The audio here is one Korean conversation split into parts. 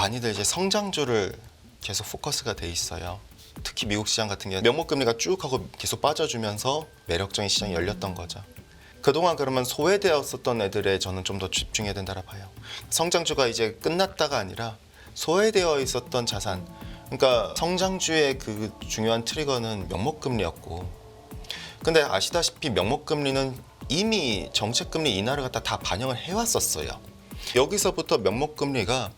많이들 이제 성장주를 계속 포커스가 돼 있어요. 특히 미국 시장 같은 경우는 명목금리가 쭉 하고 계속 빠져주면서 매력적인 시장이 열렸던 거죠. 그동안 그러면 소외되었었던 애들에 저는 좀 더 집중해야 된다고 봐요. 성장주가 이제 끝났다가 아니라 소외되어 있었던 자산, 그러니까 성장주의 그 중요한 트리거는 명목금리였고, 근데 아시다시피 명목금리는 이미 정책금리 인하를 갖다 다 반영을 해왔었어요. 여기서부터 명목금리가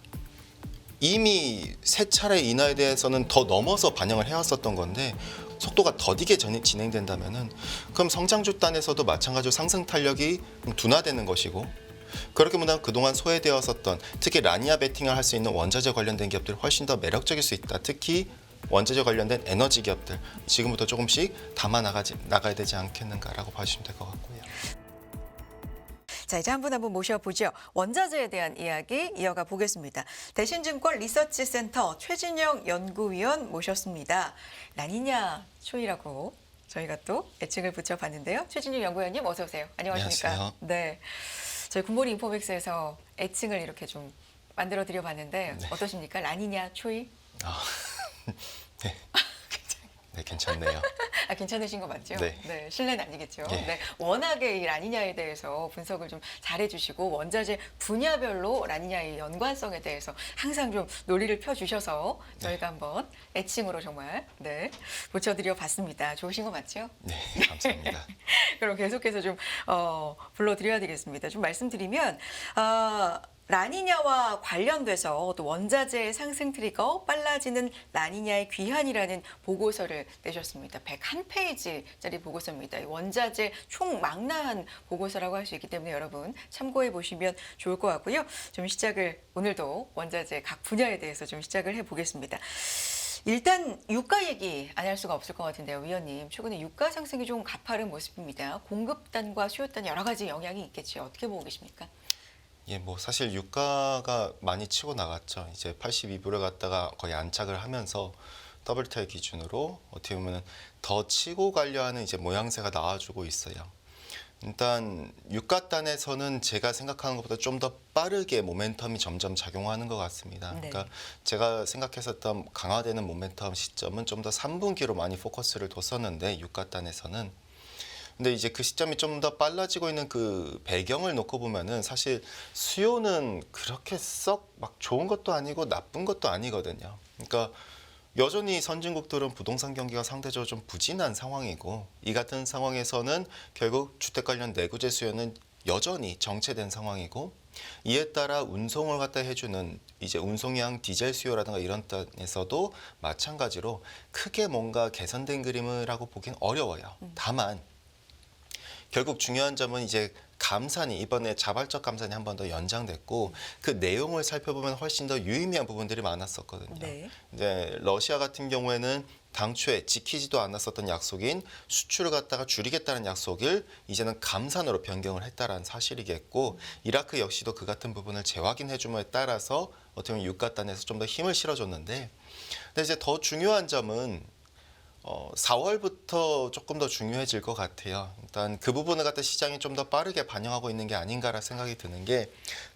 이미 세 차례 인하에 대해서는 더 넘어서 반영을 해왔었던 건데 속도가 더디게 진행된다면은 그럼 성장주 단에서도 마찬가지로 상승 탄력이 둔화되는 것이고, 그렇게 보면 그동안 소외되었었던 특히 라니아 베팅을 할 수 있는 원자재 관련된 기업들이 훨씬 더 매력적일 수 있다. 특히 원자재 관련된 에너지 기업들 지금부터 조금씩 담아 나가야 되지 않겠는가라고 봐주시면 될 것 같고요. 자, 이제 한 분 모셔보죠. 원자재에 대한 이야기 이어가 보겠습니다. 대신증권 리서치센터 최진영 연구위원 모셨습니다. 라니냐 초이라고 저희가 또 애칭을 붙여봤는데요. 최진영 연구위원님 어서 오세요. 안녕하십니까? 안녕하세요. 네, 저희 굿모닝 인포맥스에서 애칭을 이렇게 좀 만들어 드려봤는데 네. 어떠십니까? 라니냐 초이? 네. 네, 괜찮네요. 아, 괜찮으신 거 맞죠? 네. 실례는 아니겠죠? 예. 네. 워낙에 이 라니냐에 대해서 분석을 좀 잘해주시고 원자재 분야별로 라니냐의 연관성에 대해서 항상 좀 논리를 펴주셔서 저희가 한번 애칭으로 정말 붙여드려 봤습니다. 좋으신 거 맞죠? 네, 감사합니다. 그럼 계속해서 좀 불러드려야 되겠습니다. 좀 말씀드리면 라니냐와 관련돼서 또 원자재의 상승 트리거 빨라지는 라니냐의 귀환이라는 보고서를 내셨습니다. 101페이지짜리 보고서입니다. 원자재 총망라한 보고서라고 할 수 있기 때문에 여러분 참고해 보시면 좋을 것 같고요. 좀 오늘도 원자재 각 분야에 대해서 좀 시작을 해보겠습니다. 일단 유가 얘기 안 할 수가 없을 것 같은데요, 위원님. 최근에 유가 상승이 좀 가파른 모습입니다. 공급단과 수요단 여러 가지 영향이 있겠죠. 어떻게 보고 계십니까? 예, 뭐 사실 유가가 많이 치고 나갔죠. 이제 82불을 갖다가 거의 안착을 하면서 WTI 기준으로 어떻게 보면 더 치고 가려 하는 이제 모양새가 나와주고 있어요. 일단 유가단에서는 제가 생각하는 것보다 좀 더 빠르게 모멘텀이 점점 작용하는 것 같습니다. 네. 그러니까 제가 생각했었던 강화되는 모멘텀 시점은 좀 더 3분기로 많이 포커스를 뒀었는데 유가단에서는. 근데 이제 그 시점이 좀 더 빨라지고 있는 그 배경을 놓고 보면은 사실 수요는 그렇게 썩 막 좋은 것도 아니고 나쁜 것도 아니거든요. 그러니까 여전히 선진국들은 부동산 경기가 상대적으로 좀 부진한 상황이고, 이 같은 상황에서는 결국 주택 관련 내구재 수요는 여전히 정체된 상황이고, 이에 따라 운송을 갖다 해주는 이제 운송량 디젤 수요라든가 이런 단에서도 마찬가지로 크게 뭔가 개선된 그림이라고 보기는 어려워요. 다만 결국 중요한 점은 이제 감산이 이번에 자발적 감산이 한 번 더 연장됐고, 그 내용을 살펴보면 훨씬 더 유의미한 부분들이 많았었거든요. 네. 이제 러시아 같은 경우에는 당초에 지키지도 않았었던 약속인 수출을 갖다가 줄이겠다는 약속을 이제는 감산으로 변경을 했다라는 사실이겠고, 이라크 역시도 그 같은 부분을 재확인해 줌에 따라서 어떻게 보면 유가단에서 좀 더 힘을 실어줬는데, 근데 이제 더 중요한 점은 4월부터 조금 더 중요해질 것 같아요. 일단 그 부분을 갖다 시장이 좀 더 빠르게 반영하고 있는 게 아닌가라 생각이 드는 게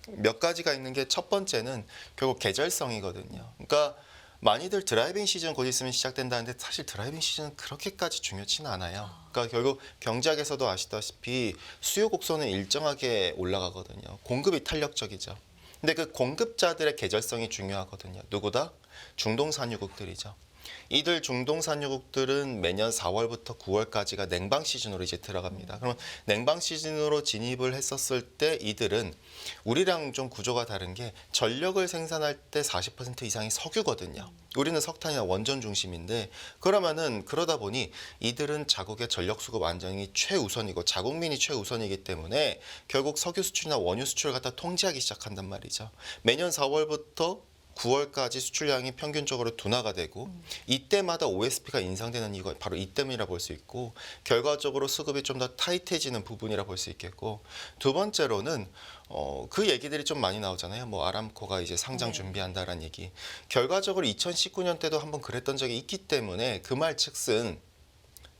몇 가지가 있는 게, 첫 번째는 결국 계절성이거든요. 그러니까 많이들 드라이빙 시즌 곧 있으면 시작된다는데 사실 드라이빙 시즌은 그렇게까지 중요치는 않아요. 그러니까 결국 경제학에서도 아시다시피 수요 곡선은 일정하게 올라가거든요. 공급이 탄력적이죠. 근데 그 공급자들의 계절성이 중요하거든요. 누구다? 중동 산유국들이죠. 이들 중동 산유국들은 매년 4월부터 9월까지가 냉방 시즌으로 이제 들어갑니다. 그러면 냉방 시즌으로 진입을 했었을 때 이들은 우리랑 좀 구조가 다른 게 전력을 생산할 때 40% 이상이 석유거든요. 우리는 석탄이나 원전 중심인데, 그러다 보니 이들은 자국의 전력 수급 안정이 최우선이고 자국민이 최우선이기 때문에 결국 석유 수출이나 원유 수출을 갖다 통제하기 시작한단 말이죠. 매년 4월부터 9월까지 수출량이 평균적으로 둔화가 되고, 이때마다 OSP가 인상되는 이유가 바로 이 때문이라 볼 수 있고, 결과적으로 수급이 좀 더 타이트해지는 부분이라 볼 수 있겠고, 두 번째로는 그 얘기들이 좀 많이 나오잖아요. 뭐 아람코가 이제 상장 준비한다라는 얘기. 결과적으로 2019년 때도 한번 그랬던 적이 있기 때문에 그 말 즉슨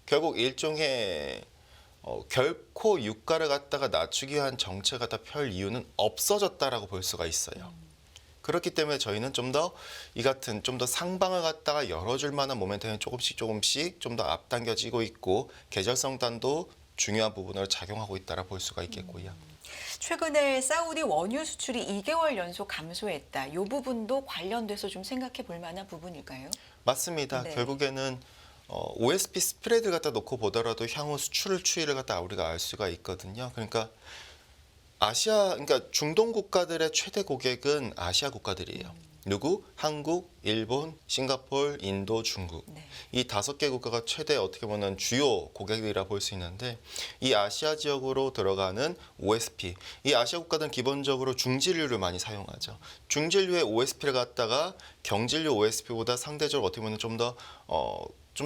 결국 일종의 결코 유가를 갖다가 낮추기 위한 정책을 갖다 펼 이유는 없어졌다라고 볼 수가 있어요. 그렇기 때문에 저희는 좀 더 이 같은 좀 더 상방을 갖다가 열어줄 만한 모멘텀이 조금씩 좀 더 앞당겨지고 있고 계절성단도 중요한 부분으로 작용하고 있다라 볼 수가 있겠고요. 최근에 사우디 원유 수출이 2개월 연속 감소했다. 이 부분도 관련돼서 좀 생각해 볼 만한 부분일까요? 맞습니다. 네. 결국에는 OSP 스프레드를 갖다 놓고 보더라도 향후 수출 추이를 갖다 우리가 알 수가 있거든요. 그러니까 그러니까 중동 국가들의 최대 고객은 아시아 국가들이에요. 누구? 한국, 일본, 싱가포르, 인도, 중국. 네. 이 5개 국가가 최대 어떻게 보면 주요 고객이라 볼 수 있는데 이 아시아 지역으로 들어가는 OSP, 이 아시아 국가들은 기본적으로 중진류를 많이 사용하죠. 중진류의 OSP를 갖다가 경진류 OSP보다 상대적으로 어떻게 보면 좀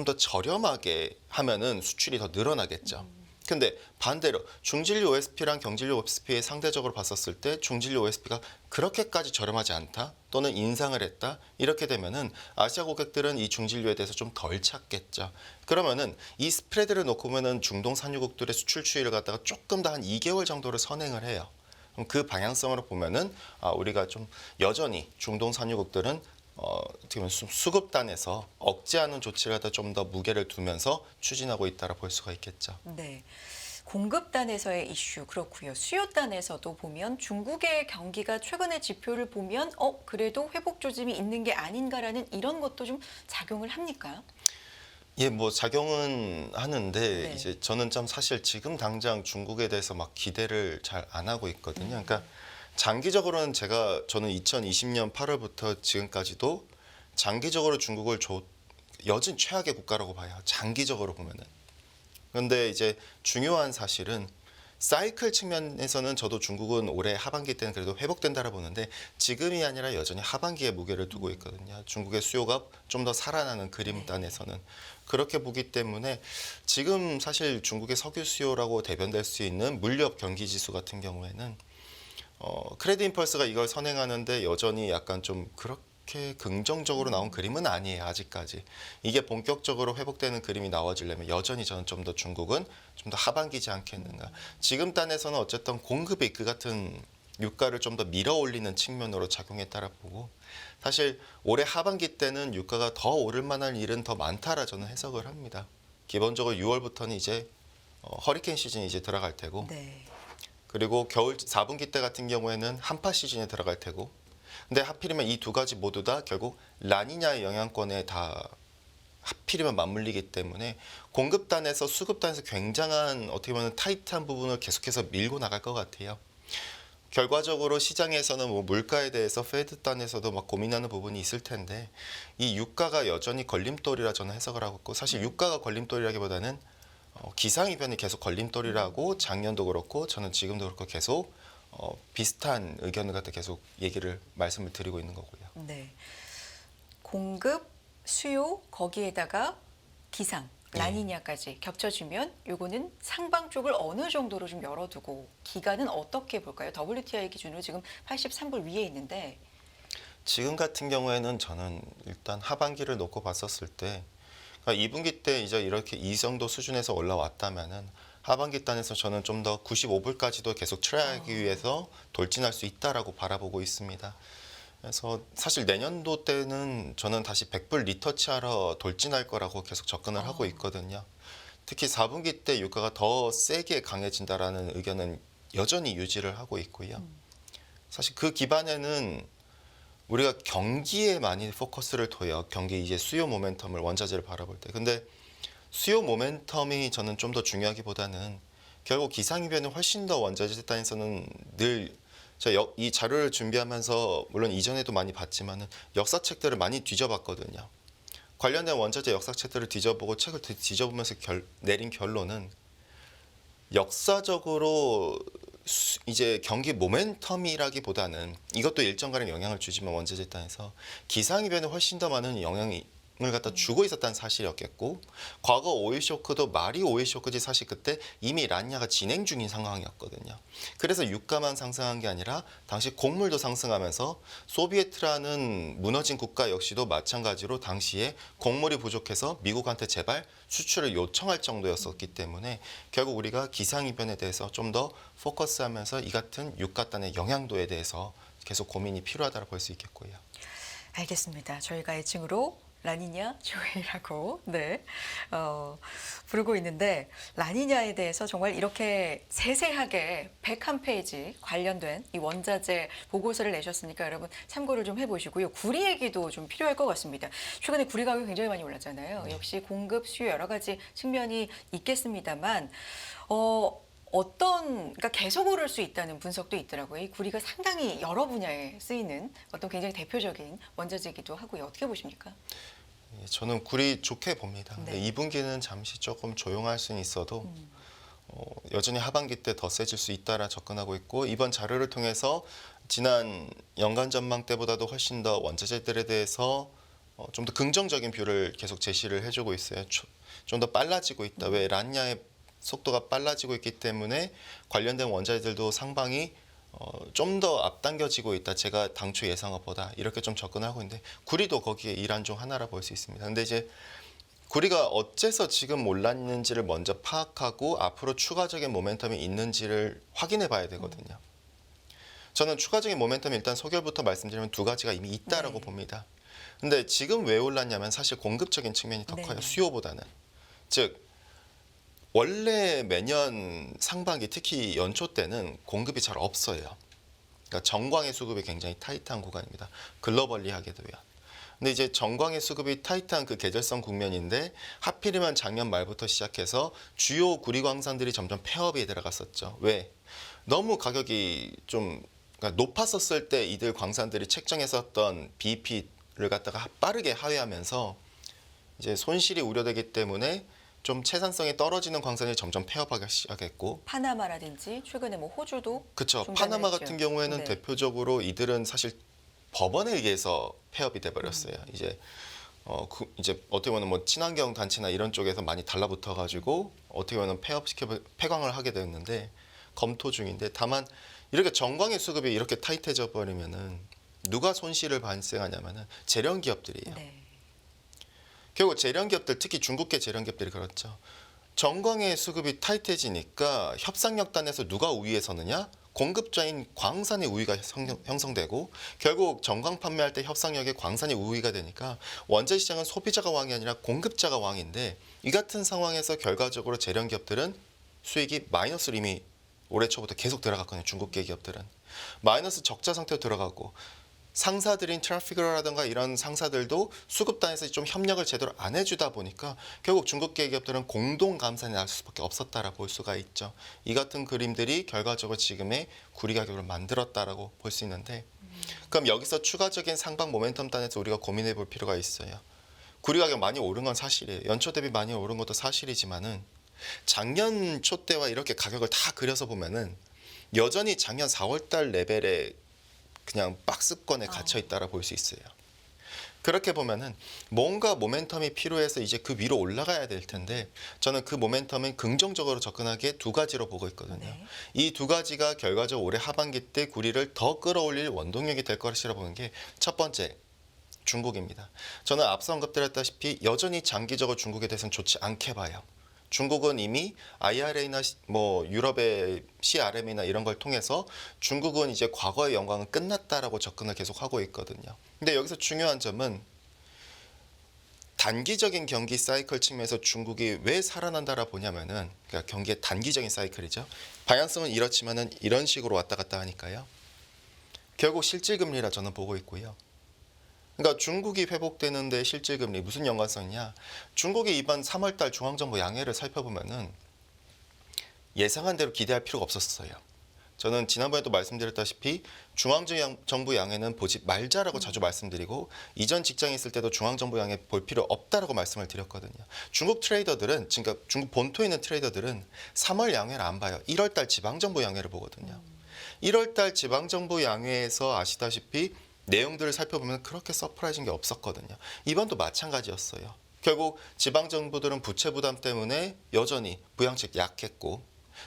더 저렴하게 하면은 수출이 더 늘어나겠죠. 근데 반대로 중진류 OSP랑 경진류 OSP에 상대적으로 봤었을 때 중진류 OSP가 그렇게까지 저렴하지 않다 또는 인상을 했다 이렇게 되면은 아시아 고객들은 이 중진류에 대해서 좀 덜 찾겠죠. 그러면은 이 스프레드를 놓고 보면은 중동 산유국들의 수출 추이를 갖다가 조금 더 한 2개월 정도를 선행을 해요. 그럼 그 방향성으로 보면은 우리가 좀 여전히 중동 산유국들은 어떻게 보면 수급단에서 억제하는 조치를 하다 좀 더 무게를 두면서 추진하고 있다라 볼 수가 있겠죠. 네. 공급단에서의 이슈 그렇고요. 수요단에서도 보면 중국의 경기가 최근의 지표를 보면 그래도 회복 조짐이 있는 게 아닌가라는 이런 것도 좀 작용을 합니까? 예, 뭐 작용은 하는데 네. 이제 저는 좀 사실 지금 당장 중국에 대해서 막 기대를 잘 안 하고 있거든요. 그러니까 장기적으로는 저는 2020년 8월부터 지금까지도 장기적으로 중국을 여진 최악의 국가라고 봐요. 장기적으로 보면은. 그런데 이제 중요한 사실은 사이클 측면에서는 저도 중국은 올해 하반기 때는 그래도 회복된다라 보는데 지금이 아니라 여전히 하반기에 무게를 두고 있거든요. 중국의 수요가 좀 더 살아나는 그림단에서는 그렇게 보기 때문에 지금 사실 중국의 석유 수요라고 대변될 수 있는 물류업 경기 지수 같은 경우에는 크레딧 임펄스가 이걸 선행하는데 여전히 약간 좀 그렇게 긍정적으로 나온 그림은 아니에요. 아직까지. 이게 본격적으로 회복되는 그림이 나와지려면 여전히 저는 좀 더 중국은 좀 더 하반기지 않겠는가. 지금 단에서는 어쨌든 공급이 그 같은 유가를 좀 더 밀어 올리는 측면으로 작용했다라 보고 사실 올해 하반기 때는 유가가 더 오를 만한 일은 더 많다라 저는 해석을 합니다. 기본적으로 6월부터는 이제 허리케인 시즌이 이제 들어갈 테고 네. 그리고 겨울 4분기 때 같은 경우에는 한파 시즌에 들어갈 테고 근데 하필이면 이 두 가지 모두 다 결국 라니냐의 영향권에 다 하필이면 맞물리기 때문에 공급단에서 수급단에서 굉장한 어떻게 보면 타이트한 부분을 계속해서 밀고 나갈 것 같아요. 결과적으로 시장에서는 뭐 물가에 대해서 페드단에서도 막 고민하는 부분이 있을 텐데 이 유가가 여전히 걸림돌이라 저는 해석을 하고 있고 사실 유가가 걸림돌이라기보다는 기상이변이 계속 걸림돌이라고 작년도 그렇고 저는 지금도 그렇고 계속 비슷한 의견을 갖다 계속 말씀을 드리고 있는 거고요. 네. 공급, 수요 거기에다가 기상, 라니냐까지 겹쳐지면 요거는 상방 쪽을 어느 정도로 좀 열어두고 기간은 어떻게 볼까요? WTI 기준으로 지금 83불 위에 있는데 지금 같은 경우에는 저는 일단 하반기를 놓고 봤었을 때 그러니까 2분기 때 이제 이렇게 이 정도 수준에서 올라왔다면은 하반기 단에서 저는 좀 더 95불까지도 계속 트라이하기 위해서 돌진할 수 있다라고 바라보고 있습니다. 그래서 사실 내년도 때는 저는 다시 100불 리터치하러 돌진할 거라고 계속 접근을 하고 있거든요. 특히 4분기 때 유가가 더 세게 강해진다라는 의견은 여전히 유지를 하고 있고요. 사실 그 기반에는 우리가 경기에 많이 포커스를 둬요. 경기 이제 수요 모멘텀을 원자재를 바라볼 때. 근데 수요 모멘텀이 저는 좀 더 중요하기보다는 결국 기상이변이 훨씬 더 원자재 단에서는 늘 이 자료를 준비하면서 물론 이전에도 많이 봤지만은 역사책들을 많이 뒤져봤거든요. 관련된 원자재 역사책들을 뒤져보고 책을 뒤져보면서 내린 결론은 역사적으로 이제 경기 모멘텀이라기보다는 이것도 일정가량 영향을 주지만 원자재 단에서 기상이변에 훨씬 더 많은 영향을 갖다 주고 있었다는 사실이었겠고 과거 오일 쇼크도 말이 오일 쇼크지 사실 그때 이미 란야가 진행 중인 상황이었거든요. 그래서 유가만 상승한 게 아니라 당시 곡물도 상승하면서 소비에트라는 무너진 국가 역시도 마찬가지로 당시에 곡물이 부족해서 미국한테 제발 수출을 요청할 정도였었기 때문에 결국 우리가 기상이변에 대해서 좀 더 포커스하면서 이 같은 유가단의 영향도에 대해서 계속 고민이 필요하다고 볼 수 있겠고요. 알겠습니다. 저희가 애칭으로 라니냐 조회라고 부르고 있는데 라니냐에 대해서 정말 이렇게 세세하게 101페이지 관련된 이 원자재 보고서를 내셨으니까 여러분 참고를 좀 해보시고요. 구리 얘기도 좀 필요할 것 같습니다. 최근에 구리 가격이 굉장히 많이 올랐잖아요. 역시 공급, 수요 여러 가지 측면이 있겠습니다만 그러니까 계속 오를 수 있다는 분석도 있더라고요. 이 구리가 상당히 여러 분야에 쓰이는 어떤 굉장히 대표적인 원자재이기도 하고요. 어떻게 보십니까? 예, 저는 구리 좋게 봅니다. 네. 2분기는 잠시 조금 조용할 수는 있어도 여전히 하반기 때 더 세질 수 있다라 접근하고 있고 이번 자료를 통해서 지난 연간 전망 때보다도 훨씬 더 원자재들에 대해서 좀 더 긍정적인 뷰를 계속 제시를 해주고 있어요. 좀 더 빨라지고 있다. 왜 란냐의 속도가 빨라지고 있기 때문에 관련된 원자재들도 상방이 좀 더 앞당겨지고 있다. 제가 당초 예상한 것보다 이렇게 좀 접근하고 있는데 구리도 거기에 일환 중 하나라 볼 수 있습니다. 근데 이제 구리가 어째서 지금 올랐는지를 먼저 파악하고 앞으로 추가적인 모멘텀이 있는지를 확인해 봐야 되거든요. 저는 추가적인 모멘텀이 일단 소결부터 말씀드리면 두 가지가 이미 있다라고 네. 봅니다. 근데 지금 왜 올랐냐면 사실 공급적인 측면이 더 네. 커요. 수요보다는. 즉 원래 매년 상반기 특히 연초 때는 공급이 잘 없어요. 그러니까 정광의 수급이 굉장히 타이트한 구간입니다. 글로벌리하게도요. 근데 이제 정광의 수급이 타이트한 그 계절성 국면인데 하필이면 작년 말부터 시작해서 주요 구리 광산들이 점점 폐업이 들어갔었죠. 왜? 너무 가격이 좀 그러니까 높았었을 때 이들 광산들이 책정했었던 BP를 갖다가 빠르게 하회하면서 이제 손실이 우려되기 때문에 좀 채산성이 떨어지는 광산이 점점 폐업하기 시작했고 파나마라든지 최근에 뭐 호주도 그렇죠. 중단을 파나마 했죠. 같은 경우에는 네. 대표적으로 이들은 사실 법원에 의해서 폐업이 돼 버렸어요. 이제 이제 어떻게 보면 뭐 친환경 단체나 이런 쪽에서 많이 달라붙어 가지고 어떻게 보면 폐광을 하게 되었는데 검토 중인데 다만 이렇게 정광의 수급이 이렇게 타이트해져 버리면은 누가 손실을 발생하냐면은 재련 기업들이에요. 네. 결국 재련 기업들 특히 중국계 재련 기업들이 그렇죠. 정광의 수급이 타이트해지니까 협상력단에서 누가 우위에 서느냐? 공급자인 광산의 우위가 형성되고 결국 정광 판매할 때 협상력에 광산이 우위가 되니까 원재 시장은 소비자가 왕이 아니라 공급자가 왕인데 이 같은 상황에서 결과적으로 재련 기업들은 수익이 마이너스로 이미 올해 초부터 계속 들어갔거든요. 중국계 기업들은 마이너스 적자 상태로 들어가고 상사들인 트래피거라든가 이런 상사들도 수급단에서 좀 협력을 제대로 안 해주다 보니까 결국 중국계 기업들은 공동 감산이 날 수밖에 없었다라고 볼 수가 있죠. 이 같은 그림들이 결과적으로 지금의 구리 가격을 만들었다라고 볼 수 있는데 그럼 여기서 추가적인 상방 모멘텀 단에서 우리가 고민해 볼 필요가 있어요. 구리 가격 많이 오른 건 사실이에요. 연초 대비 많이 오른 것도 사실이지만은 작년 초 때와 이렇게 가격을 다 그려서 보면은 여전히 작년 4월 달 레벨에 그냥 박스권에 갇혀 있다라 볼 수 있어요. 그렇게 보면은 뭔가 모멘텀이 필요해서 이제 그 위로 올라가야 될 텐데 저는 그 모멘텀은 긍정적으로 접근하기에 두 가지로 보고 있거든요. 네. 이 두 가지가 결과적으로 올해 하반기 때 구리를 더 끌어올릴 원동력이 될 것이라 보는 게 첫 번째 중국입니다. 저는 앞서 언급드렸다시피 여전히 장기적으로 중국에 대해서는 좋지 않게 봐요. 중국은 이미 IRA나 뭐 유럽의 CRM이나 이런 걸 통해서 중국은 이제 과거의 영광은 끝났다라고 접근을 계속 하고 있거든요. 근데 여기서 중요한 점은 단기적인 경기 사이클 측면에서 중국이 왜 살아난다라 보냐면은 그러니까 경기의 단기적인 사이클이죠. 방향성은 이렇지만은 이런 식으로 왔다 갔다 하니까요. 결국 실질금리라 저는 보고 있고요. 그러니까 중국이 회복되는데 실질금리 무슨 연관성이냐? 중국이 이번 3월달 중앙정부 양해를 살펴보면은 예상한 대로 기대할 필요가 없었어요. 저는 지난번에도 말씀드렸다시피 중앙정부 양해는 보지 말자라고 자주 말씀드리고 이전 직장에 있을 때도 중앙정부 양해 볼 필요 없다라고 말씀을 드렸거든요. 중국 트레이더들은 그러니까 중국 본토에 있는 트레이더들은 3월 양해를 안 봐요. 1월달 지방정부 양해를 보거든요. 1월달 지방정부 양해에서 아시다시피 내용들을 살펴보면 그렇게 서프라이즈인 게 없었거든요. 이번도 마찬가지였어요. 결국 지방정부들은 부채 부담 때문에 여전히 부양책 약했고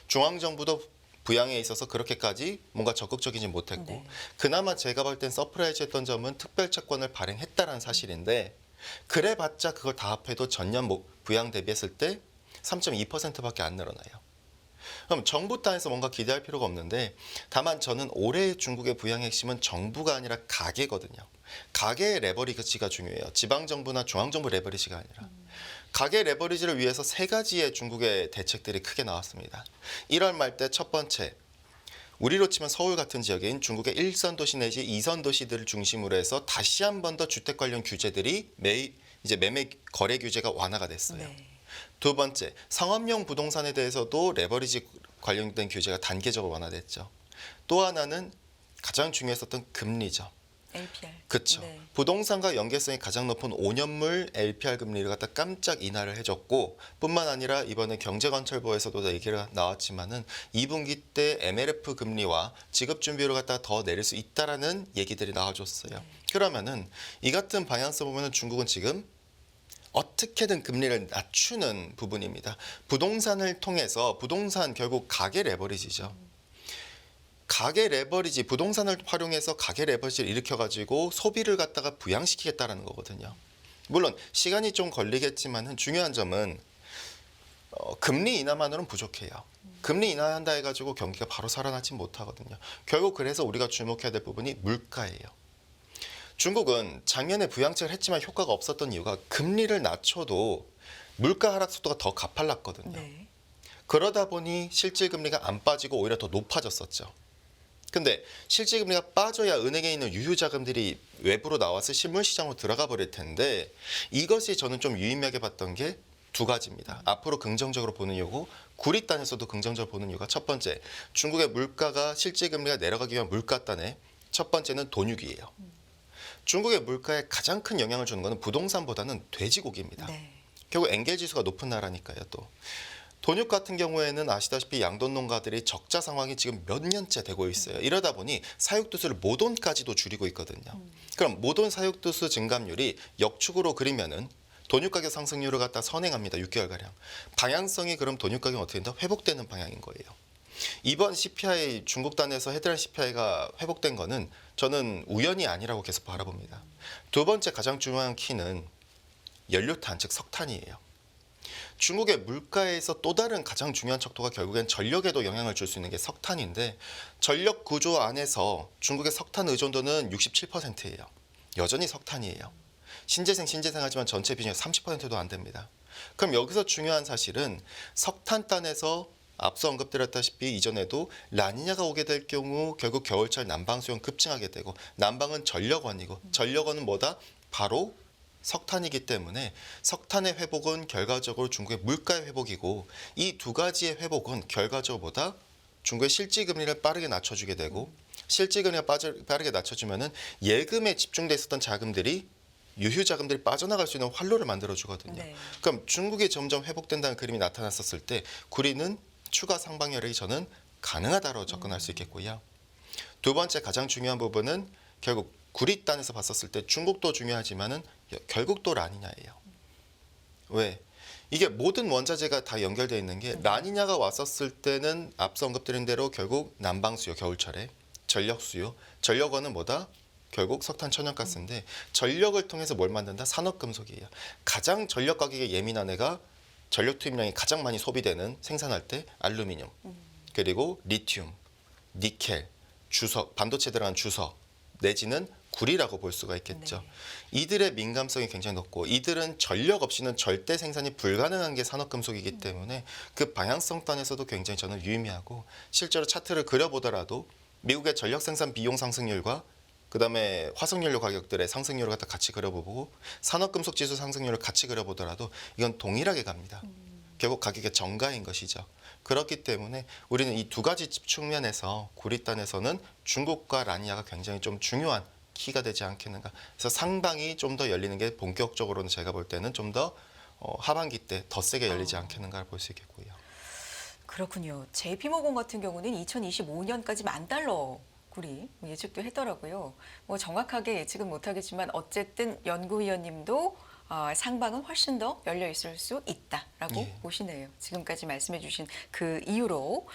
중앙정부도 부양에 있어서 그렇게까지 뭔가 적극적이지 못했고 네. 그나마 제가 볼 땐 서프라이즈했던 점은 특별채권을 발행했다는 사실인데 그래봤자 그걸 다 합해도 전년 부양 대비했을 때 3.2%밖에 안 늘어나요. 그럼 정부 단에서 뭔가 기대할 필요가 없는데 다만 저는 올해 중국의 부양의 핵심은 정부가 아니라 가계거든요. 가계의 레버리지가 중요해요. 지방정부나 중앙정부 레버리지가 아니라. 가계 레버리지를 위해서 세 가지의 중국의 대책들이 크게 나왔습니다. 1월 말 때 첫 번째, 우리로 치면 서울 같은 지역인 중국의 1선 도시 내지 2선 도시들을 중심으로 해서 다시 한 번 더 주택 관련 규제들이 이제 매매 거래 규제가 완화가 됐어요. 네. 두 번째, 상업용 부동산에 대해서도 레버리지 관련된 규제가 단계적으로 완화됐죠. 또 하나는 가장 중요했었던 금리죠. LPR. 그렇죠. 네. 부동산과 연계성이 가장 높은 5년물 LPR 금리를 갖다 깜짝 인하를 해줬고 뿐만 아니라 이번에 경제관철부에서도 얘기가 나왔지만은 2분기 때 MLF 금리와 지급준비율을 갖다 더 내릴 수 있다라는 얘기들이 나와줬어요. 그러면은 이 같은 방향성 보면은 중국은 지금 어떻게든 금리를 낮추는 부분입니다. 부동산을 통해서 부동산 결국 가계 레버리지죠. 가계 레버리지, 부동산을 활용해서 가계 레버리지를 일으켜가지고 소비를 갖다가 부양시키겠다라는 거거든요. 물론 시간이 좀 걸리겠지만은 중요한 점은 금리 인하만으로는 부족해요. 금리 인하한다 해가지고 경기가 바로 살아나지 못하거든요. 결국 그래서 우리가 주목해야 될 부분이 물가예요. 중국은 작년에 부양책을 했지만 효과가 없었던 이유가 금리를 낮춰도 물가 하락 속도가 더 가팔랐거든요. 네. 그러다 보니 실질금리가 안 빠지고 오히려 더 높아졌었죠. 근데 실질금리가 빠져야 은행에 있는 유효자금들이 외부로 나와서 실물시장으로 들어가 버릴 텐데 이것이 저는 좀 유의미하게 봤던 게 두 가지입니다. 앞으로 긍정적으로 보는 이유고 구리단에서도 긍정적으로 보는 이유가 첫 번째, 중국의 물가가 실질금리가 내려가기 위한 물가단의 첫 번째는 돈유기예요. 중국의 물가에 가장 큰 영향을 주는 것은 부동산보다는 돼지고기입니다. 네. 결국 엔겔 지수가 높은 나라니까요. 또 돈육 같은 경우에는 아시다시피 양돈 농가들이 적자 상황이 지금 몇 년째 되고 있어요. 이러다 보니 사육두수를 모돈까지도 줄이고 있거든요. 그럼 모돈 사육두수 증감률이 역축으로 그리면은 돈육 가격 상승률을 갖다 선행합니다. 6개월가량. 방향성이 그럼 돈육 가격은 어떻게 된다? 회복되는 방향인 거예요. 이번 CPI 중국 단에서 헤드라인 CPI가 회복된 거는 저는 우연이 아니라고 계속 바라봅니다. 두 번째 가장 중요한 키는 연료탄 즉 석탄이에요. 중국의 물가에서 또 다른 가장 중요한 척도가 결국엔 전력에도 영향을 줄 수 있는 게 석탄인데 전력 구조 안에서 중국의 석탄 의존도는 67%예요. 여전히 석탄이에요. 신재생 하지만 전체 비중이 30%도 안 됩니다. 그럼 여기서 중요한 사실은 석탄단에서 앞서 언급드렸다시피 이전에도 라니냐가 오게 될 경우 결국 겨울철 난방 수요 급증하게 되고 난방은 전력원이고 전력원은 뭐다? 바로 석탄이기 때문에 석탄의 회복은 결과적으로 중국의 물가의 회복이고 이 두 가지의 회복은 결과적으로 보다 중국의 실질금리를 빠르게 낮춰주게 되고 실질금리가 빠르게 낮춰주면은 예금에 집중돼 있었던 자금들이 유휴자금들이 빠져나갈 수 있는 활로를 만들어주거든요. 네. 그럼 중국이 점점 회복된다는 그림이 나타났었을 때 구리는 추가 상방열이 저는 가능하다고 접근할 수 있겠고요. 두 번째 가장 중요한 부분은 결국 구리단에서 봤었을 때 중국도 중요하지만은 결국 또 라니냐예요. 왜? 이게 모든 원자재가 다 연결되어 있는 게 라니냐가 왔었을 때는 앞서 언급드린 대로 결국 난방 수요 겨울철에 전력 수요 전력원은 뭐다? 결국 석탄 천연가스인데 전력을 통해서 뭘 만든다? 산업금속이에요. 가장 전력 가격에 예민한 애가 전력 투입량이 가장 많이 소비되는 생산할 때 알루미늄 그리고 리튬, 니켈, 주석, 반도체 들어간 주석 내지는 구리라고 볼 수가 있겠죠. 네. 이들의 민감성이 굉장히 높고 이들은 전력 없이는 절대 생산이 불가능한 게 산업금속이기 때문에 그 방향성 단에서도 굉장히 저는 유의미하고 실제로 차트를 그려보더라도 미국의 전력 생산 비용 상승률과 그다음에 화석연료 가격들의 상승률을 갖다 같이 그려보고 산업금속 지수 상승률을 같이 그려보더라도 이건 동일하게 갑니다. 결국 가격의 정가인 것이죠. 그렇기 때문에 우리는 이 두 가지 측면에서 구리단에서는 중국과 라니아가 굉장히 좀 중요한 키가 되지 않겠는가. 그래서 상방이 좀 더 열리는 게 본격적으로는 제가 볼 때는 좀 더 하반기 때 더 세게 열리지 않겠는가 볼 수 있겠고요. 그렇군요. JP모건 같은 경우는 2025년까지 $10,000 구리 예측도 했더라고요. 뭐 정확하게 예측은 못하겠지만 어쨌든 연구위원님도 상방은 훨씬 더 열려 있을 수 있다라고 예. 보시네요. 지금까지 말씀해주신 그 이유로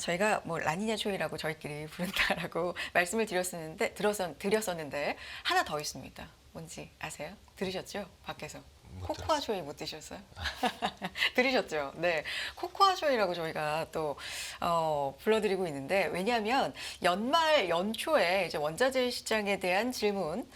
저희가 뭐 라니냐 초이라고 저희끼리 부른다라고 말씀을 드렸었는데 하나 더 있습니다. 뭔지 아세요? 들으셨죠? 밖에서. 못 코코아 조이 못 드셨어요? 들으셨죠? 네. 코코아 조이라고 저희가 또 불러드리고 있는데, 왜냐하면 연말 연초에 이제 원자재 시장에 대한 질문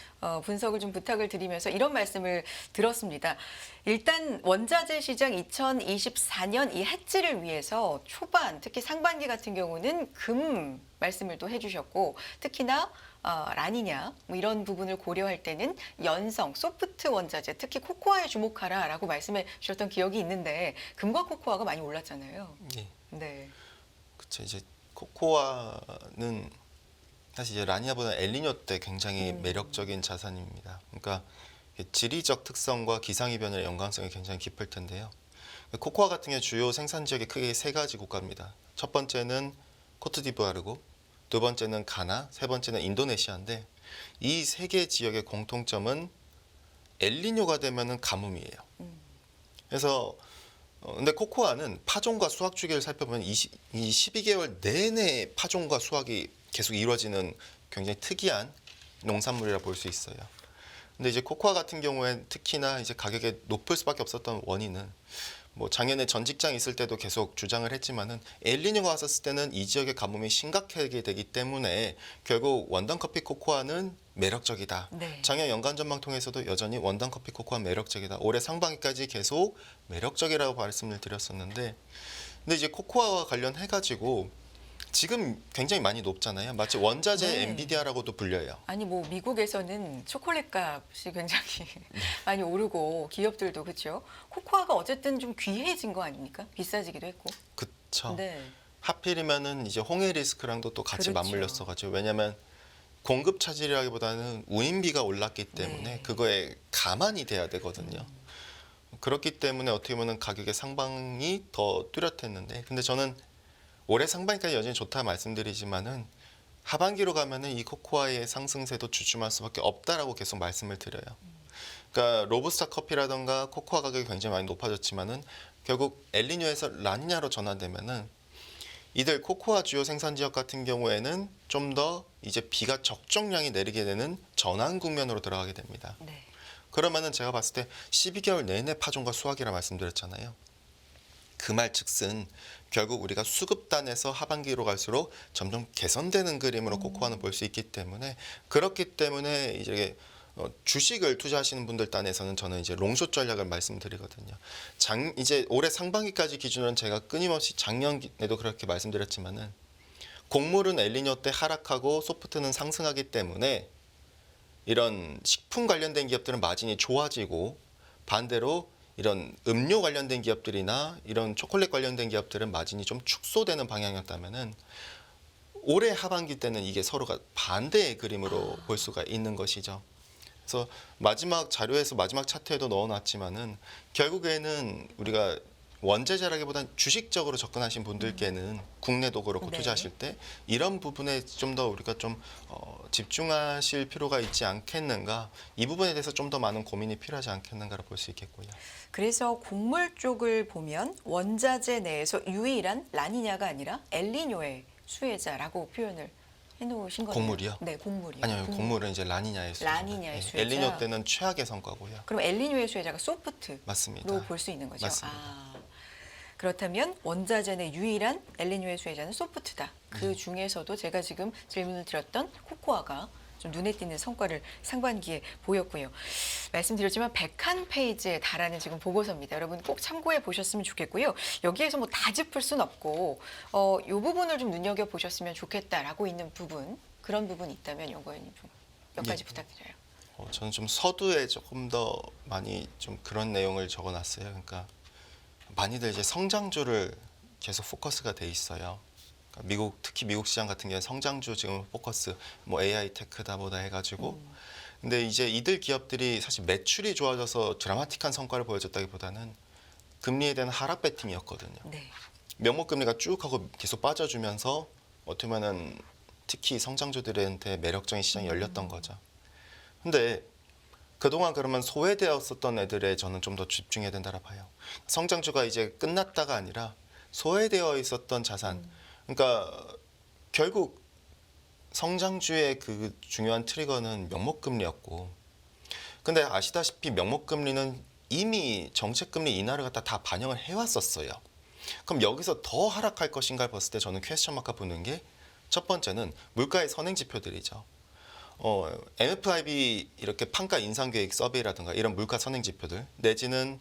분석을 좀 부탁을 드리면서 이런 말씀을 들었습니다. 일단 원자재 시장 2024년 이 해지를 위해서 초반, 특히 상반기 같은 경우는 금 말씀을 또 해주셨고, 특히나 라니냐 뭐 이런 부분을 고려할 때는 연성, 소프트 원자재, 특히 코코아에 주목하라라고 말씀해 주셨던 기억이 있는데, 금과 코코아가 많이 올랐잖아요. 예. 네. 그쵸. 이제 코코아는 사실 이제 라니아보다 엘니뇨 때 굉장히 매력적인 자산입니다. 그러니까 지리적 특성과 기상이변의 연관성이 굉장히 깊을 텐데요. 코코아 같은 경우 주요 생산 지역이 크게 세 가지 국가입니다. 첫 번째는 코트디부아르고, 두 번째는 가나, 세 번째는 인도네시아인데, 이 세 개 지역의 공통점은 엘니뇨가 되면은 가뭄이에요. 그래서 근데 코코아는 파종과 수확 주기를 살펴보면 이 12개월 내내 파종과 수확이 계속 이루어지는 굉장히 특이한 농산물이라 볼 수 있어요. 근데 이제 코코아 같은 경우엔 특히나 이제 가격이 높을 수밖에 없었던 원인은, 뭐 작년에 전 직장 있을 때도 계속 주장을 했지만은 엘니뇨가 왔었을 때는 이 지역의 가뭄이 심각하게 되기 때문에 결국 원단 커피 코코아는 매력적이다. 네. 작년 연간 전망 통해서도 여전히 원단 커피 코코아 매력적이다. 올해 상반기까지 계속 매력적이라고 말씀을 드렸었는데, 근데 이제 코코아와 관련해 가지고 지금 굉장히 많이 높잖아요. 마치 원자재 네. 엔비디아라고도 불려요. 아니 뭐 미국에서는 초콜릿 값이 굉장히 많이 오르고 기업들도 그렇죠. 코코아가 어쨌든 좀 귀해진 거 아닙니까? 비싸지기도 했고. 그쵸. 네. 하필이면은 이제 홍해 리스크랑도 또 같이 그렇죠. 맞물렸어가지고, 왜냐면 공급 차질이라기보다는 운임비가 올랐기 때문에 네. 그거에 가만히 돼야 되거든요. 그렇기 때문에 어떻게 보면 가격의 상방이 더 뚜렷했는데, 근데 저는 올해 상반기까지 여전히 좋다 말씀드리지만은 하반기로 가면은 이 코코아의 상승세도 주춤할 수밖에 없다라고 계속 말씀을 드려요. 그러니까 로부스타 커피라던가 코코아 가격이 굉장히 많이 높아졌지만은 결국 엘니뇨에서 라니냐로 전환되면은 이들 코코아 주요 생산 지역 같은 경우에는 좀 더 이제 비가 적정량이 내리게 되는 전환 국면으로 들어가게 됩니다. 네. 그러면은 제가 봤을 때 12개월 내내 파종과 수확이라 말씀드렸잖아요. 그 말즉슨 결국 우리가 수급단에서 하반기로 갈수록 점점 개선되는 그림으로 코코아는 볼 수 있기 때문에, 그렇기 때문에 이제 주식을 투자하시는 분들 단에서는 저는 이제 롱숏 전략을 말씀드리거든요. 이제 올해 상반기까지 기준으로는 제가 끊임없이 작년에도 그렇게 말씀드렸지만은, 곡물은 엘니뇨 때 하락하고 소프트는 상승하기 때문에 이런 식품 관련된 기업들은 마진이 좋아지고, 반대로 이런 음료 관련된 기업들이나 이런 초콜릿 관련된 기업들은 마진이 좀 축소되는 방향이었다면은, 올해 하반기 때는 이게 서로가 반대의 그림으로 볼 수가 있는 것이죠. 그래서 마지막 자료에서 마지막 차트에도 넣어놨지만은 결국에는 우리가 원재재라기보다는 주식적으로 접근하신 분들께는 국내도 그렇고 네. 투자하실 때 이런 부분에 좀 더 우리가 좀 집중하실 필요가 있지 않겠는가, 이 부분에 대해서 좀 더 많은 고민이 필요하지 않겠는가를 볼 수 있겠고요. 그래서 곡물 쪽을 보면 원자재 내에서 유일한 라니냐가 아니라 엘니뇨의 수혜자라고 표현을 해놓으신 거네요. 곡물이요? 네, 곡물이요. 아니요, 곡물은 이제 라니냐의 수혜자. 라니냐의 수혜자. 엘니뇨 때는 최악의 성과고요. 그럼 엘니뇨의 수혜자가 소프트로 맞습니다. 볼 수 있는 거죠. 맞습니다. 그렇다면 원자재 내 유일한 엘니뇨의 수혜자는 소프트다. 그 중에서도 제가 지금 질문을 드렸던 코코아가 좀 눈에 띄는 성과를 상반기에 보였고요. 말씀드렸지만 101페이지에 달하는 지금 보고서입니다. 여러분 꼭 참고해 보셨으면 좋겠고요. 여기에서 뭐 다 짚을 순 없고 이 부분을 좀 눈여겨 보셨으면 좋겠다라고 있는 부분, 그런 부분이 있다면 연구원님 좀 몇 가지 부탁드려요. 저는 좀 서두에 조금 더 많이 좀 그런 내용을 적어놨어요. 그러니까 많이들 이제 성장주를 계속 포커스가 돼 있어요. 그러니까 특히 미국 시장 같은 경우에 성장주 지금 포커스, 뭐 AI 테크다 뭐다 해가지고, 근데 이제 이들 기업들이 사실 매출이 좋아져서 드라마틱한 성과를 보여줬다기보다는 금리에 대한 하락 배팅이었거든요. 네. 명목금리가 쭉 하고 계속 빠져주면서 어떻게 보면은 특히 성장주들한테 매력적인 시장이 열렸던 거죠. 근데 그동안 그러면 소외되었었던 애들에 저는 좀 더 집중해야 된다고 봐요. 성장주가 이제 끝났다가 아니라 소외되어 있었던 자산. 그러니까 결국 성장주의 그 중요한 트리거는 명목금리였고, 근데 아시다시피 명목금리는 이미 정책금리 인하를 갖다 다 반영을 해왔었어요. 그럼 여기서 더 하락할 것인가 봤을 때 저는 퀘스천 마크가 붙는 게 첫 번째는 물가의 선행 지표들이죠. MFIB 이렇게 판가 인상 계획 서베이라든가 이런 물가 선행 지표들 내지는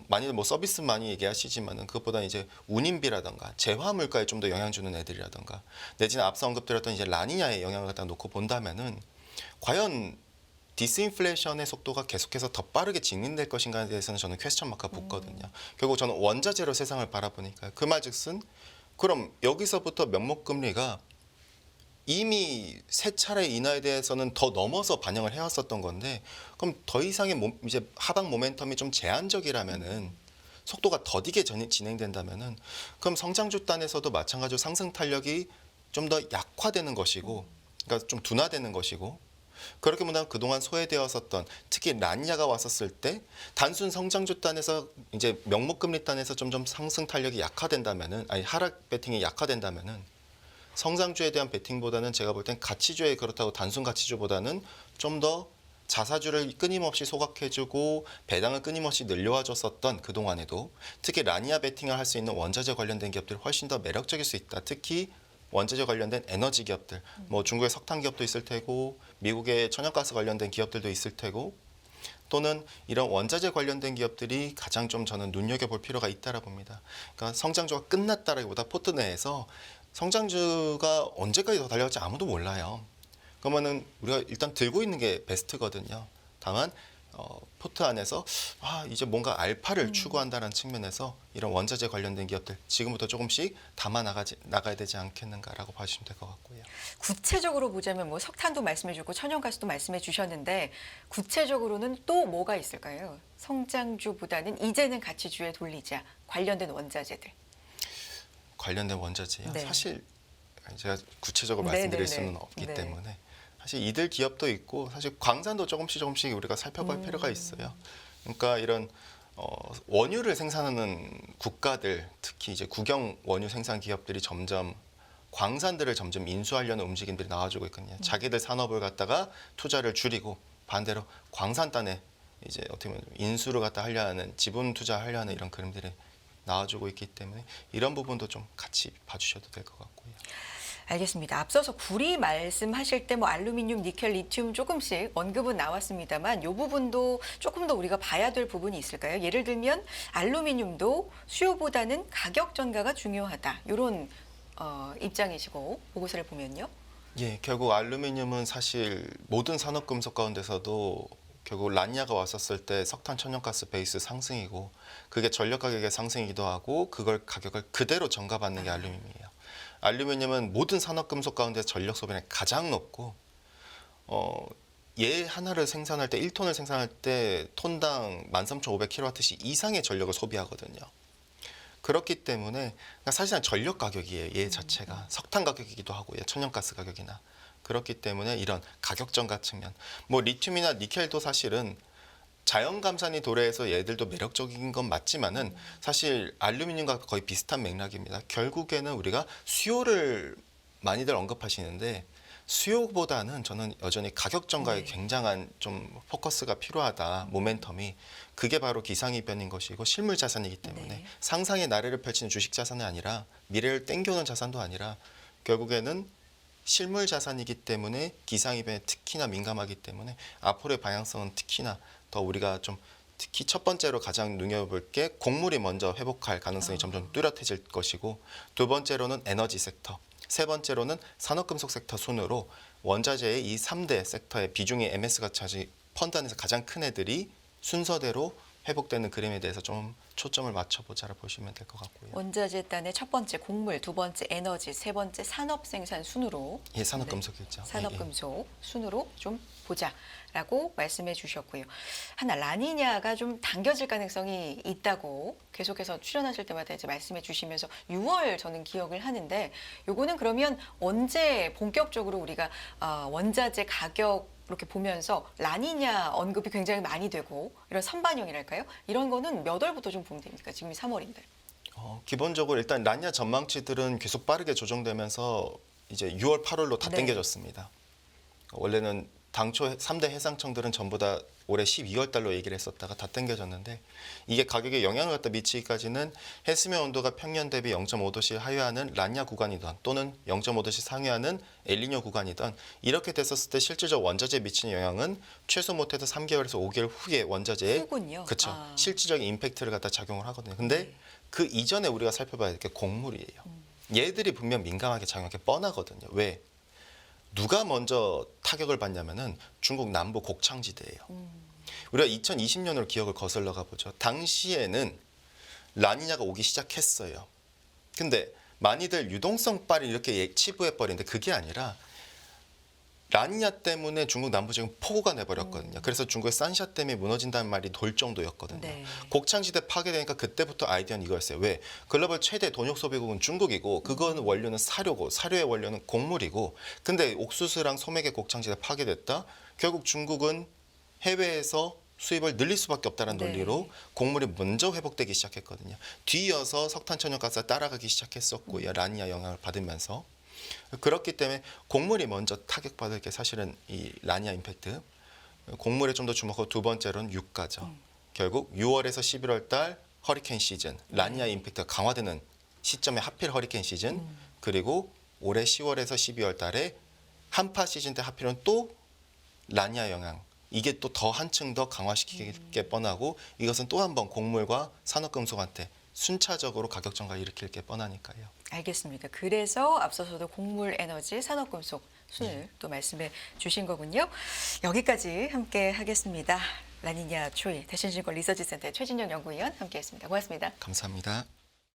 많이들 뭐 서비스 많이 얘기하시지만은 그것보다 이제 운임비라든가 재화 물가에 좀 더 영향 주는 애들이라든가 내지는 앞서 언급드렸던 이제 라니냐의 영향을 갖다 놓고 본다면은 과연 디스인플레이션의 속도가 계속해서 더 빠르게 진행될 것인가에 대해서는 저는 퀘스천 마크가 붙거든요. 결국 저는 원자재로 세상을 바라보니까 그 말즉슨 그럼 여기서부터 명목금리가 이미 세 차례 인하에 대해서는 더 넘어서 반영을 해왔었던 건데 그럼 더 이상의 이제 하방 모멘텀이 좀 제한적이라면은 속도가 더디게 진행된다면은 그럼 성장주 단에서도 마찬가지로 상승 탄력이 좀 더 약화되는 것이고 그러니까 좀 둔화되는 것이고 그렇게 본다면 그동안 소외되었었던 특히 란야가 왔었을 때 단순 성장주 단에서 이제 명목금리 단에서 점점 상승 탄력이 약화된다면은 아니 하락 배팅이 약화된다면은 성장주에 대한 배팅보다는 제가 볼 땐 가치주에 그렇다고 단순 가치주보다는 좀 더 자사주를 끊임없이 소각해주고 배당을 끊임없이 늘려와줬었던 그동안에도 특히 라니아 배팅을 할 수 있는 원자재 관련된 기업들이 훨씬 더 매력적일 수 있다. 특히 원자재 관련된 에너지 기업들, 뭐 중국의 석탄 기업도 있을 테고 미국의 천연가스 관련된 기업들도 있을 테고 또는 이런 원자재 관련된 기업들이 가장 좀 저는 눈여겨볼 필요가 있다라 봅니다. 그러니까 성장주가 끝났다라기보다 포트 내에서 성장주가 언제까지 더 달려갈지 아무도 몰라요. 그러면은 우리가 일단 들고 있는 게 베스트거든요. 다만 포트 안에서 이제 뭔가 알파를 추구한다는 측면에서 이런 원자재 관련된 기업들 지금부터 조금씩 담아 나가야 되지 않겠는가라고 봐주시면 될 것 같고요. 구체적으로 보자면 뭐 석탄도 말씀해주고 천연가스도 말씀해주셨는데 구체적으로는 또 뭐가 있을까요? 성장주보다는 이제는 가치주에 돌리자 관련된 원자재들. 관련된 원자재요. 네. 사실 제가 구체적으로 네, 말씀드릴 네, 수는 네. 없기 네. 때문에 사실 이들 기업도 있고 사실 광산도 조금씩 우리가 살펴볼 필요가 있어요. 그러니까 이런 원유를 생산하는 국가들 특히 이제 국영 원유 생산 기업들이 점점 광산들을 점점 인수하려는 움직임들이 나와주고 있거든요. 자기들 산업을 갖다가 투자를 줄이고 반대로 광산단에 이제 어떻게 보면 인수를 갖다 하려 하는 지분 투자하려 하는 이런 그림들이 나와주고 있기 때문에 이런 부분도 좀 같이 봐주셔도 될 것 같고요. 알겠습니다. 앞서서 구리 말씀하실 때 뭐 알루미늄, 니켈, 리튬 조금씩 언급은 나왔습니다만 이 부분도 조금 더 우리가 봐야 될 부분이 있을까요? 예를 들면 알루미늄도 수요보다는 가격 전가가 중요하다. 이런 입장이시고 보고서를 보면요. 예, 결국 알루미늄은 사실 모든 산업금속 가운데서도 결국 란야가 왔었을 때 석탄 천연가스 베이스 상승이고 그게 전력 가격의 상승이기도 하고 그걸 가격을 그대로 전가받는 게 알루미늄이에요. 알루미늄은 모든 산업금속 가운데 전력 소비량이 가장 높고 얘 하나를 생산할 때 1톤을 생산할 때 톤당 13,500kWh 이상의 전력을 소비하거든요. 그렇기 때문에 사실상 전력 가격이에요. 얘 자체가 석탄 가격이기도 하고요. 천연가스 가격이나 그렇기 때문에 이런 가격 전가 측면 뭐 리튬이나 니켈도 사실은 자연 감산이 도래해서 얘들도 매력적인 건 맞지만은 사실 알루미늄과 거의 비슷한 맥락입니다. 결국에는 우리가 수요를 많이들 언급하시는데 수요보다는 저는 여전히 가격 전가에 굉장한 좀 포커스가 필요하다. 모멘텀이 그게 바로 기상이변인 것이고 실물 자산이기 때문에 상상의 나래를 펼치는 주식 자산이 아니라 미래를 땡겨오는 자산도 아니라 결국에는 실물 자산이기 때문에 기상이변에 특히나 민감하기 때문에 앞으로의 방향성은 특히나 더 우리가 좀 특히 첫 번째로 가장 눈여볼 게 곡물이 먼저 회복할 가능성이 점점 뚜렷해질 것이고 두 번째로는 에너지 섹터, 세 번째로는 산업금속 섹터 순으로 원자재의 이 3대 섹터의 비중이 MS가 차지 펀드 안에서 가장 큰 애들이 순서대로 회복되는 그림에 대해서 좀 초점을 맞춰보자라 보시면 될 것 같고요. 원자재 단의 첫 번째 곡물, 두 번째 에너지, 세 번째 산업 생산 순으로 예, 산업금속이죠. 산업금속 순으로 좀 보자라고 말씀해 주셨고요. 하나 라니냐가 좀 당겨질 가능성이 있다고 계속해서 출연하실 때마다 이제 말씀해 주시면서 6월 저는 기억을 하는데 요거는 그러면 언제 본격적으로 우리가 원자재 가격 이렇게 보면서 라니냐 언급이 굉장히 많이 되고 이런 선반영이랄까요? 이런 거는 몇 월부터 좀 보면 됩니까? 지금이 3월인데. 기본적으로 일단 라니냐 전망치들은 계속 빠르게 조정되면서 이제 6월, 8월로 다 네. 당겨졌습니다. 원래는 당초 3대 해상청들은 전부 다 올해 12월 달로 얘기를 했었다가 다 땡겨졌는데 이게 가격에 영향을 갖다 미치기까지는 해수면 온도가 평년 대비 0.5도씩 하회하는 라니냐 구간이던 또는 0.5도씩 상회하는 엘니뇨 구간이던 이렇게 됐었을 때 실질적 원자재에 미치는 영향은 최소 못해도 3개월에서 5개월 후에 원자재에 후군요. 그렇죠. 아. 실질적인 임팩트를 갖다 작용을 하거든요. 근데 네. 그 이전에 우리가 살펴봐야 될 게 곡물이에요. 얘들이 분명 민감하게 작용할 게 뻔하거든요. 왜? 누가 먼저 타격을 받냐면은 중국 남부 곡창지대예요. 우리가 2020년으로 기억을 거슬러 가보죠. 당시에는 라니냐가 오기 시작했어요. 근데 많이들 유동성빨이 이렇게 치부해버리는데 그게 아니라 라니냐 때문에 중국 남부 지금 폭우가 내버렸거든요. 그래서 중국의 산샤댐이 무너진다는 말이 돌 정도였거든요. 네. 곡창지대 파괴되니까 그때부터 아이디어는 이거였어요. 왜? 글로벌 최대 돈육 소비국은 중국이고 그거는 원료는 사료고 사료의 원료는 곡물이고 근데 옥수수랑 소맥의 곡창지대 파괴됐다? 결국 중국은 해외에서 수입을 늘릴 수밖에 없다는 네. 논리로 곡물이 먼저 회복되기 시작했거든요. 뒤이어서 석탄천연가스가 따라가기 시작했었고 라니냐 영향을 받으면서 그렇기 때문에 곡물이 먼저 타격받을 게 사실은 이 라니냐 임팩트. 곡물에 좀 더 주목하고 두 번째로는 유가죠. 결국 6월에서 11월 달 허리케인 시즌, 라니냐 임팩트가 강화되는 시점에 하필 허리케인 시즌, 그리고 올해 10월에서 12월 달에 한파 시즌 때 하필은 또 라니냐 영향. 이게 또 더 한층 더 강화시키기 게 뻔하고 이것은 또 한 번 곡물과 산업금속한테 순차적으로 가격 전가를 일으킬 게 뻔하니까요. 알겠습니다. 그래서 앞서서도 곡물, 에너지, 산업금속 순을 또 말씀해 주신 거군요. 여기까지 함께 하겠습니다. 라니냐 초이 대신증권 리서치센터의 최진영 연구위원 함께했습니다. 고맙습니다. 감사합니다.